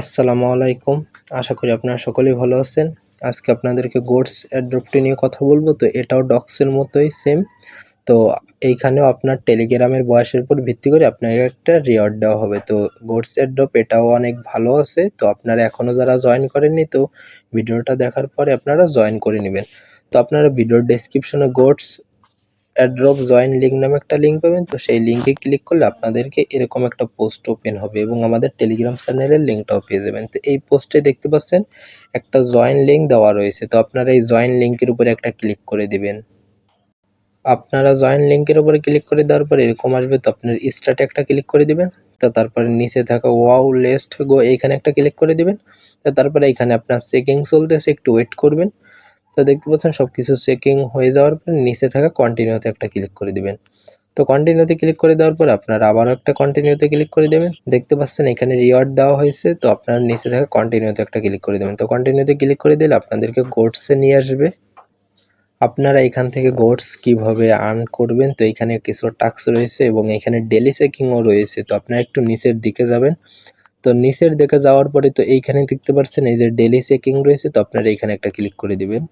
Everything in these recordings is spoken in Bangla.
আসসালামু আলাইকুম। আশা করি আপনারা সকলেই ভালো আছেন। আজকে আপনাদেরকে গোটস অ্যাডপ্টটি নিয়ে কথা বলব। তো এটাও ডক্সের মতোই সেম। তো এইখানেও আপনার টেলিগ্রামের বয়সের উপর ভিত্তি করে আপনাকে একটা রিওয়ার্ড দেওয়া হবে। তো গোটস অ্যাডপ্ট এটাও অনেক ভালো আছে। তো আপনারা এখনও যারা জয়েন করেননি, তো ভিডিওটা দেখার পরে আপনারা জয়েন করে নেবেন। তো আপনারা ভিডিওর ডেসক্রিপশনে গোটস অ্যাড্রপ জয়েন লিঙ্ক নামে একটা লিঙ্ক পাবেন। তো সেই লিঙ্কে ক্লিক করলে আপনাদেরকে এরকম একটা পোস্ট ওপেন হবে এবং আমাদের টেলিগ্রাম চ্যানেলের লিঙ্কটাও পেয়ে যাবেন। তো এই পোস্টে দেখতে পাচ্ছেন একটা জয়েন লিঙ্ক দেওয়া রয়েছে। তো আপনারা এই জয়েন লিঙ্কের উপরে একটা ক্লিক করে দিবেন। আপনারা জয়েন লিঙ্কের উপরে ক্লিক করে দেওয়ার পরে এরকম আসবে। তো আপনার স্টার্টে একটা ক্লিক করে দিবেন। তো তারপরে নিচে থাকা ওয়াও লেটস গো এইখানে একটা ক্লিক করে দিবেন। তো তারপরে এখানে আপনার চেকিং চলতেছে, একটু ওয়েট করবেন। তো দেখতে পাচ্ছেন সবকিছু চেকিং হয়ে যাওয়ার পর নিচে থাকা কন্টিনিউতে একটা ক্লিক করে দিবেন। তো কন্টিনিউতে ক্লিক করে দেওয়ার পর আপনারা আবারও একটা কন্টিনিউতে ক্লিক করে দেবেন। দেখতে পাচ্ছেন এখানে রিওয়ার্ড দেওয়া হয়েছে। তো আপনারা নিচে থাকা কন্টিনিউতে একটা ক্লিক করে দেবেন। তো কন্টিনিউতে ক্লিক করে দিলে আপনাদেরকে গোটসে নিয়ে আসবে। আপনারা এখান থেকে গোটস কিভাবে আর্ন করবেন, তো এখানে কিছু টাস্ক রয়েছে এবং এখানে ডেলি চেকিংও রয়েছে। তো আপনারা একটু নিচের দিকে যাবেন। তো নিচের দিকে যাওয়ার পরে তো এইখানে দেখতে পাচ্ছেন এই যে ডেলি চেকিং রয়েছে। তো আপনারা এখানে একটা ক্লিক করে দিবেন।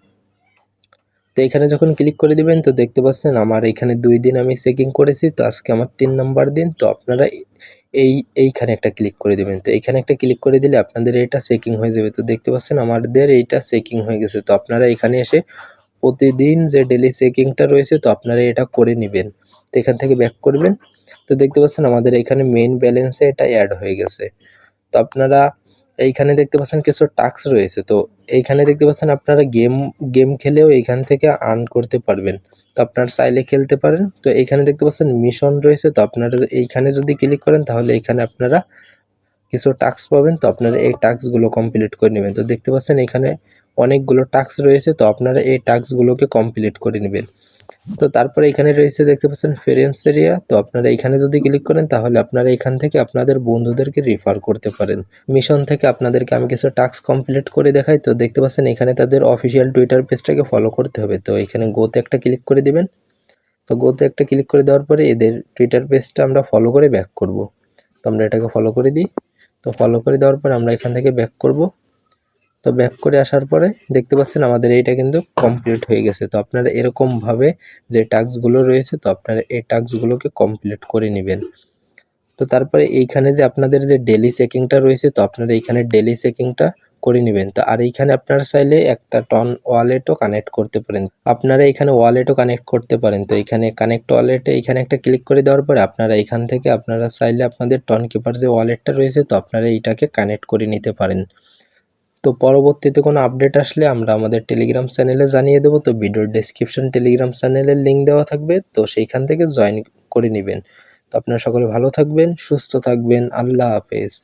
তো এখানে যখন ক্লিক করে দিবেন তো দেখতে পাচ্ছেন আমার এখানে 2 দিন আমি চেকিং করেছি। তো আজকে আমার 3 নাম্বার দিন। তো আপনারা এইখানে একটা ক্লিক করে দিবেন। তো এইখানে একটা ক্লিক করে দিলে আপনাদের এটা চেকিং হয়ে যাবে। তো দেখতে পাচ্ছেন আমাদের এইটা চেকিং হয়ে গেছে। তো আপনারা এখানে এসে প্রতিদিন যে ডেলি চেকিংটা রয়েছে তো আপনারা এটা করে নিবেন। তো এখান থেকে ব্যাক করবেন। তো দেখতে পাচ্ছেন আমাদের এখানে মেইন ব্যালেন্সে এটা অ্যাড হয়ে গেছে। তো আপনারা এইখানে দেখতে পাচ্ছেন কিছু টাস্ক রয়েছে। তো এইখানে দেখতে পাচ্ছেন আপনারা গেম খেলেও এইখান থেকে আর্ন করতে পারবেন। তো আপনারা চাইলে খেলতে পারেন। তো এইখানে দেখতে পাচ্ছেন মিশন রয়েছে। তো আপনারা এইখানে যদি ক্লিক করেন তাহলে এখানে আপনারা কিছু টাস্ক পাবেন। তো আপনারা এই টাস্কগুলো কমপ্লিট করে নেবেন। তো দেখতে পাচ্ছেন এখানে অনেকগুলো টাস্ক রয়েছে। তো আপনারা এই টাস্কগুলোকে কমপ্লিট করে নেবেন। তো তারপরে এখানে রয়েছে দেখতে পাচ্ছেন ফ্রেন্ডস এরিয়া। তো আপনারা এখানে যদি ক্লিক করেন তাহলে আপনারা এখান থেকে আপনাদের বন্ধুদেরকে রেফার করতে পারেন। মিশন থেকে আপনাদেরকে আমি কিছু টাস্ক কমপ্লিট করে দেখাই। তো দেখতে পাচ্ছেন এখানে তাদের অফিসিয়াল টুইটার পেজটাকে ফলো করতে হবে। তো এখানে গোতে একটা ক্লিক করে দিবেন। তো গোতে একটা ক্লিক করে দেওয়ার পরে এদের টুইটার পেজটা আমরা ফলো করে ব্যাক করব। তো আমরা এটাকে ফলো করে দিই। তো ফলো করে দেওয়ার পর আমরা এখান থেকে ব্যাক করব। তো ব্যাক করে আসার পরে দেখতে পাচ্ছেন আমাদের এইটা কিন্তু কমপ্লিট হয়ে গেছে। তো আপনারা এরকমভাবে যে টাস্কগুলো রয়েছে তো আপনারা এই টাস্কগুলোকে কমপ্লিট করে নেবেন। তো তারপরে এইখানে যে আপনাদের যে ডেলি চেকিংটা রয়েছে তো আপনারা এইখানে ডেলি চেকিংটা করে নেবেন। তো আর এইখানে আপনারা চাইলে একটা টন ওয়ালেটও কানেক্ট করতে পারেন। আপনারা এখানে ওয়ালেটও কানেক্ট করতে পারেন। তো এখানে কানেক্ট ওয়ালেটে এখানে একটা ক্লিক করে দেওয়ার পরে আপনারা এখান থেকে আপনারা চাইলে আপনাদের টন কিপার যে ওয়ালেটটা রয়েছে তো আপনারা এইটাকে কানেক্ট করে নিতে পারেন। তো পরবর্তীতে কোনো আপডেট আসলে আমরা আমাদের টেলিগ্রাম চ্যানেলে জানিয়ে দেবো। তো ভিডিওর ডেসক্রিপশন টেলিগ্রাম চ্যানেলের লিঙ্ক দেওয়া থাকবে। তো সেইখান থেকে জয়েন করে নেবেন। তো আপনারা সকলে ভালো থাকবেন, সুস্থ থাকবেন। আল্লাহ হাফেজ।